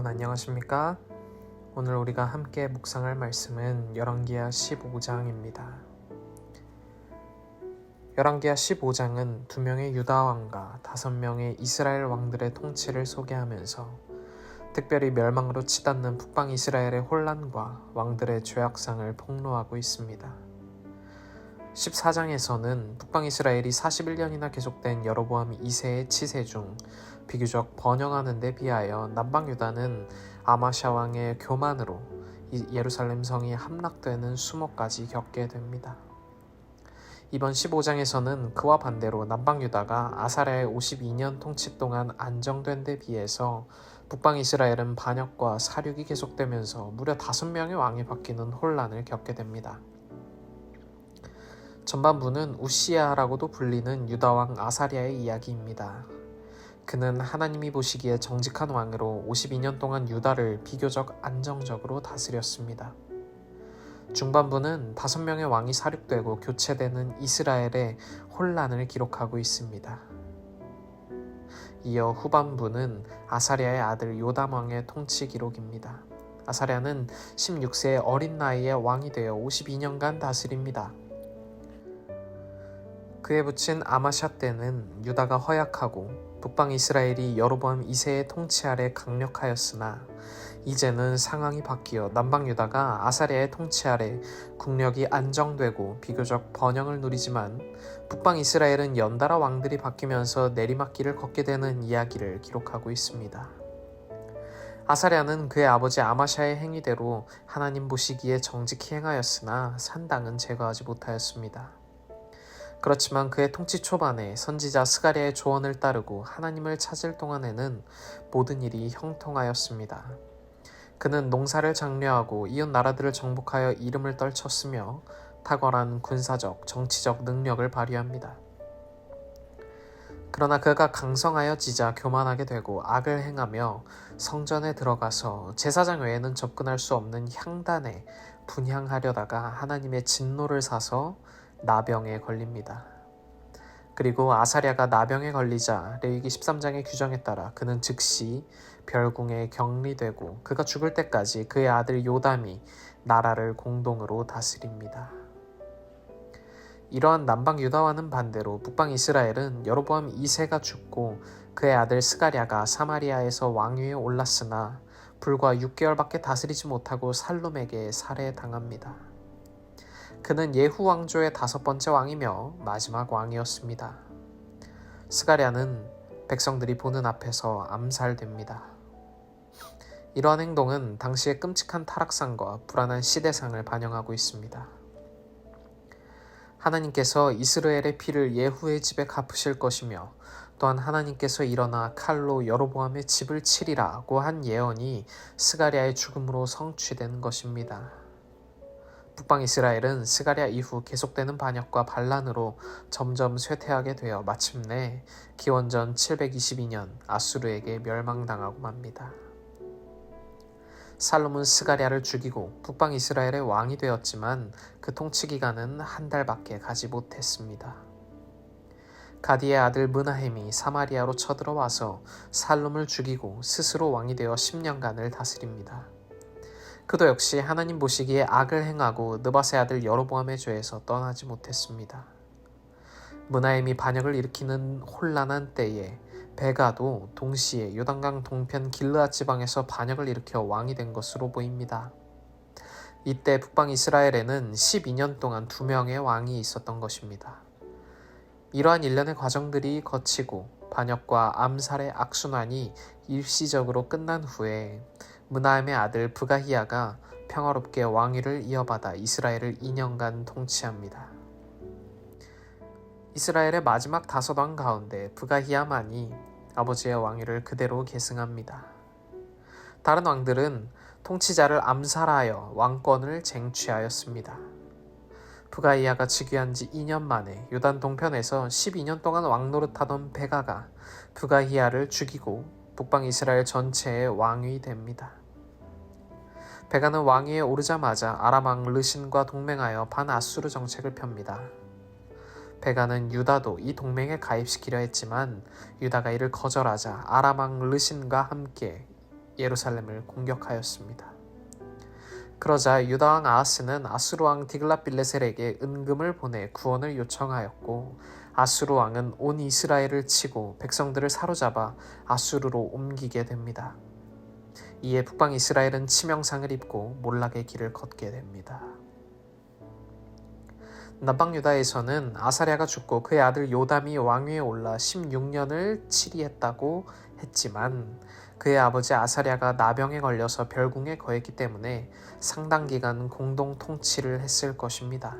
여러분 안녕하십니까? 오늘 우리가 함께 묵상할 말씀은 열왕기하 15장입니다. 열왕기하 15장은 2명의 유다 왕과 5명의 이스라엘 왕들의 통치를 소개하면서 특별히 멸망으로 치닫는 북방 이스라엘의 혼란과 왕들의 죄악상을 폭로하고 있습니다. 14장에서는 북방 이스라엘이 41년이나 계속된 여로보암 2세의 치세 중 비교적 번영하는 데 비하여 남방 유다는 아마샤 왕의 교만으로 예루살렘 성이 함락되는 수모까지 겪게 됩니다. 이번 15장에서는 그와 반대로 남방 유다가 아사랴의 52년 통치 동안 안정된 데 비해서 북방 이스라엘은 반역과 사륙이 계속되면서 무려 5명의 왕이 바뀌는 혼란을 겪게 됩니다. 전반부는 우시야라고도 불리는 유다왕 아사랴의 이야기입니다. 그는 하나님이 보시기에 정직한 왕으로 52년 동안 유다를 비교적 안정적으로 다스렸습니다. 중반부는 5명의 왕이 사륙되고 교체되는 이스라엘의 혼란을 기록하고 있습니다. 이어 후반부는 아사랴의 아들 요담 왕의 통치 기록입니다. 아사랴는 16세의 어린 나이에 왕이 되어 52년간 다스립니다. 그에 붙인 아마샤 때는 유다가 허약하고 북방 이스라엘이 여로보암 2세의 통치 아래 강력하였으나 이제는 상황이 바뀌어 남방 유다가 아사랴의 통치 아래 국력이 안정되고 비교적 번영을 누리지만 북방 이스라엘은 연달아 왕들이 바뀌면서 내리막길을 걷게 되는 이야기를 기록하고 있습니다. 아사랴는 그의 아버지 아마샤의 행위대로 하나님 보시기에 정직히 행하였으나 산당은 제거하지 못하였습니다. 그렇지만 그의 통치 초반에 선지자 스가랴의 조언을 따르고 하나님을 찾을 동안에는 모든 일이 형통하였습니다. 그는 농사를 장려하고 이웃 나라들을 정복하여 이름을 떨쳤으며 탁월한 군사적, 정치적 능력을 발휘합니다. 그러나 그가 강성하여지자 교만하게 되고 악을 행하며 성전에 들어가서 제사장 외에는 접근할 수 없는 향단에 분향하려다가 하나님의 진노를 사서 나병에 걸립니다. 그리고 아사랴가 나병에 걸리자 레위기 13장의 규정에 따라 그는 즉시 별궁에 격리되고 그가 죽을 때까지 그의 아들 요담이 나라를 공동으로 다스립니다. 이러한 남방 유다와는 반대로 북방 이스라엘은 여로보암 2세가 죽고 그의 아들 스가랴가 사마리아에서 왕위에 올랐으나 불과 6개월밖에 다스리지 못하고 살룸에게 살해당합니다. 그는 예후 왕조의 5번째 왕이며 마지막 왕이었습니다. 스가랴는 백성들이 보는 앞에서 암살됩니다. 이러한 행동은 당시의 끔찍한 타락상과 불안한 시대상을 반영하고 있습니다. 하나님께서 이스라엘의 피를 예후의 집에 갚으실 것이며 또한 하나님께서 일어나 칼로 여로보암의 집을 치리라고 한 예언이 스가랴의 죽음으로 성취된 것입니다. 북방 이스라엘은 스가랴 이후 계속되는 반역과 반란으로 점점 쇠퇴하게 되어 마침내 기원전 722년 아수르에게 멸망당하고 맙니다. 살롬은 스가랴를 죽이고 북방 이스라엘의 왕이 되었지만 그 통치 기간은 한 달밖에 가지 못했습니다. 가디의 아들 므나헴이 사마리아로 쳐들어와서 살롬을 죽이고 스스로 왕이 되어 10년간을 다스립니다. 그도 역시 하나님 보시기에 악을 행하고 느밧의 아들 여로보암의 죄에서 떠나지 못했습니다. 므나헴이 반역을 일으키는 혼란한 때에 베가도 동시에 요단강 동편 길르앗 지방에서 반역을 일으켜 왕이 된 것으로 보입니다. 이때 북방 이스라엘에는 12년 동안 2명의 왕이 있었던 것입니다. 이러한 일련의 과정들이 거치고 반역과 암살의 악순환이 일시적으로 끝난 후에 므나헴의 아들 브가히야가 평화롭게 왕위를 이어받아 이스라엘을 2년간 통치합니다. 이스라엘의 마지막 5왕 가운데 브가히야만이 아버지의 왕위를 그대로 계승합니다. 다른 왕들은 통치자를 암살하여 왕권을 쟁취하였습니다. 브가히야가 즉위한 지 2년 만에 요단 동편에서 12년 동안 왕노릇하던 베가가 브가히야를 죽이고 북방 이스라엘 전체의 왕이 됩니다. 베가는 왕위에 오르자마자 아람 왕 르신과 동맹하여 반아수르 정책을 펴니다. 베가는 유다도 이 동맹에 가입시키려 했지만 유다가 이를 거절하자 아람 왕 르신과 함께 예루살렘을 공격하였습니다. 그러자 유다왕 아하스는 아수르왕 디글랏빌레셀에게 은금을 보내 구원을 요청하였고, 아수르왕은 온 이스라엘을 치고 백성들을 사로잡아 아수르로 옮기게 됩니다. 이에 북방 이스라엘은 치명상을 입고 몰락의 길을 걷게 됩니다. 남방 유다에서는 아사랴가 죽고 그의 아들 요담이 왕위에 올라 16년을 치리했다고 했지만, 그의 아버지 아사랴가 나병에 걸려서 별궁에 거했기 때문에 상당 기간 공동 통치를 했을 것입니다.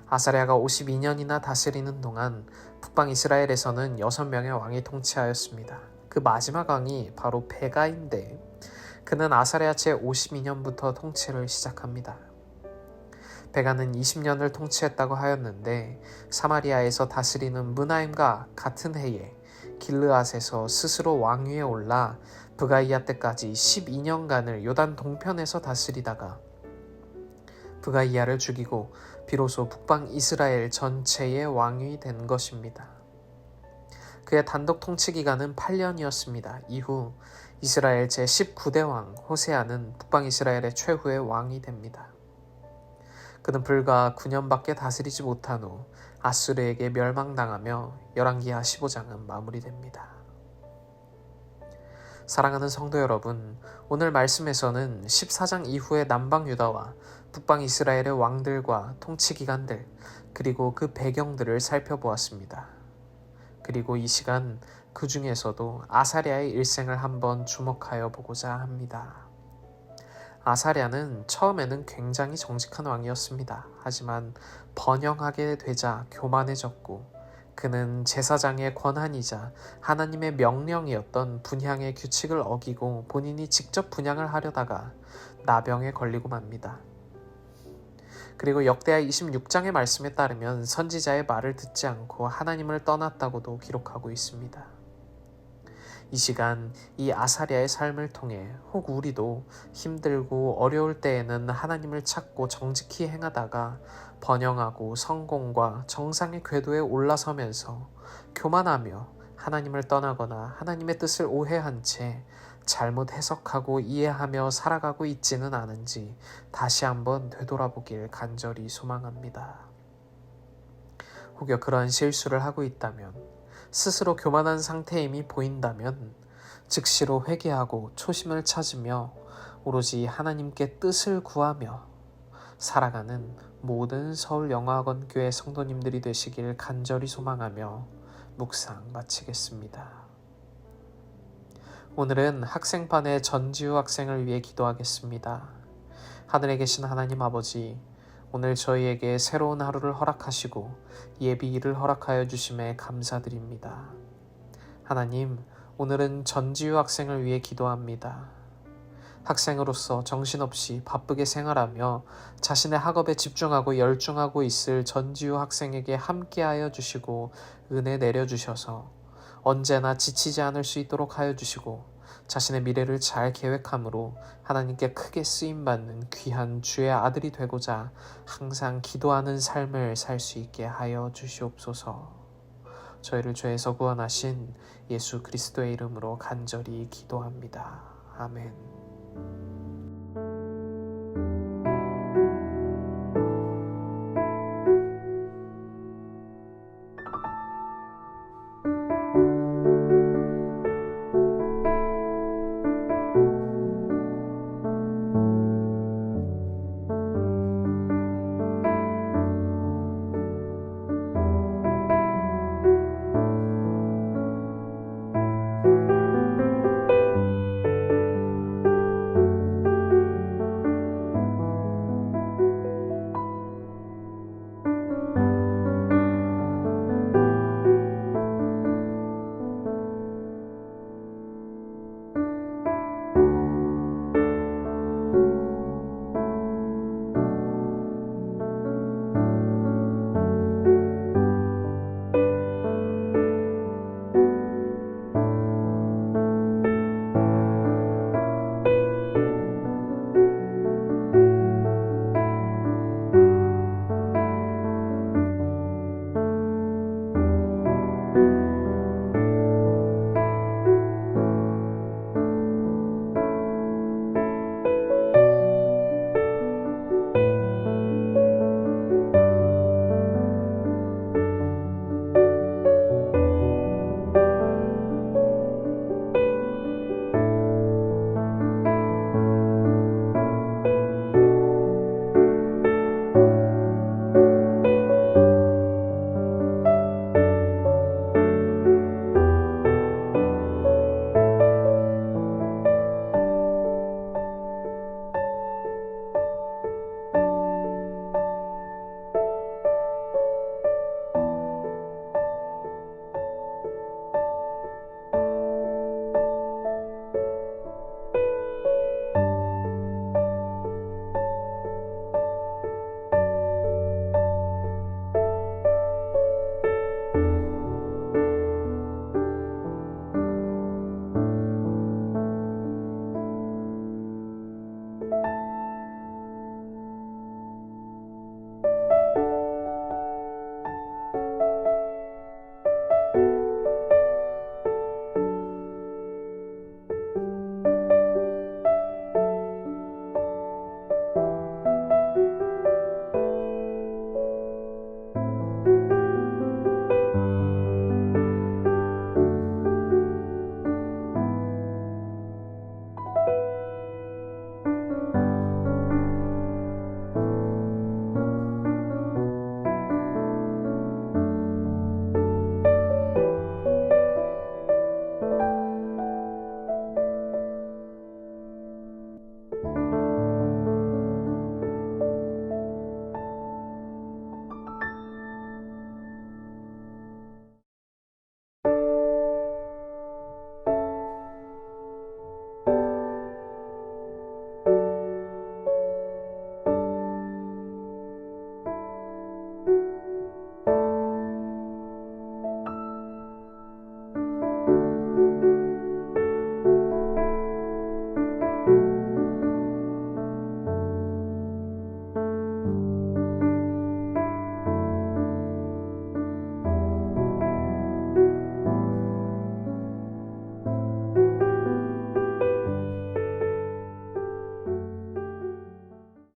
아사랴가 52년이나 다스리는 동안 북방 이스라엘에서는 6명의 왕이 통치하였습니다. 그 마지막 왕이 바로 베가인데, 그는 아사랴 제52년부터 통치를 시작합니다. 베가는 20년을 통치했다고 하였는데, 사마리아에서 다스리는 므나임과 같은 해에 길르앗에서 스스로 왕위에 올라 브가이아 때까지 12년간을 요단 동편에서 다스리다가 브가이아를 죽이고 비로소 북방 이스라엘 전체의 왕이 된 것입니다. 그의 단독 통치 기간은 8년이었습니다. 이후 이스라엘 제19대 왕 호세아는 북방 이스라엘의 최후의 왕이 됩니다. 그는 불과 9년밖에 다스리지 못한 후 아수르에게 멸망당하며 열왕기하 15장은 마무리됩니다. 사랑하는 성도 여러분, 오늘 말씀에서는 14장 이후의 남방 유다와 북방 이스라엘의 왕들과 통치 기간들, 그리고 그 배경들을 살펴보았습니다. 그리고 이 시간 그 중에서도 아사랴의 일생을 한번 주목하여 보고자 합니다. 아사랴는 처음에는 굉장히 정직한 왕이었습니다. 하지만 번영하게 되자 교만해졌고, 그는 제사장의 권한이자 하나님의 명령이었던 분향의 규칙을 어기고 본인이 직접 분향을 하려다가 나병에 걸리고 맙니다. 그리고 역대하 26장의 말씀에 따르면 선지자의 말을 듣지 않고 하나님을 떠났다고도 기록하고 있습니다. 이 시간 이 아사랴의 삶을 통해 혹 우리도 힘들고 어려울 때에는 하나님을 찾고 정직히 행하다가 번영하고 성공과 정상의 궤도에 올라서면서 교만하며 하나님을 떠나거나 하나님의 뜻을 오해한 채 잘못 해석하고 이해하며 살아가고 있지는 않은지 다시 한번 되돌아보길 간절히 소망합니다. 혹여 그러한 실수를 하고 있다면, 스스로 교만한 상태임이 보인다면 즉시로 회개하고 초심을 찾으며 오로지 하나님께 뜻을 구하며 살아가는 모든 서울영어학원교회 성도님들이 되시길 간절히 소망하며 묵상 마치겠습니다. 오늘은 학생반의 전지우 학생을 위해 기도하겠습니다. 하늘에 계신 하나님 아버지, 오늘 저희에게 새로운 하루를 허락하시고 예비일을 허락하여 주심에 감사드립니다. 하나님, 오늘은 전지우 학생을 위해 기도합니다. 학생으로서 정신없이 바쁘게 생활하며 자신의 학업에 집중하고 열중하고 있을 전지우 학생에게 함께하여 주시고 은혜 내려주셔서 언제나 지치지 않을 수 있도록 하여 주시고 자신의 미래를 잘 계획함으로 하나님께 크게 쓰임받는 귀한 주의 아들이 되고자 항상 기도하는 삶을 살 수 있게 하여 주시옵소서. 저희를 죄에서 구원하신 예수 그리스도의 이름으로 간절히 기도합니다. 아멘.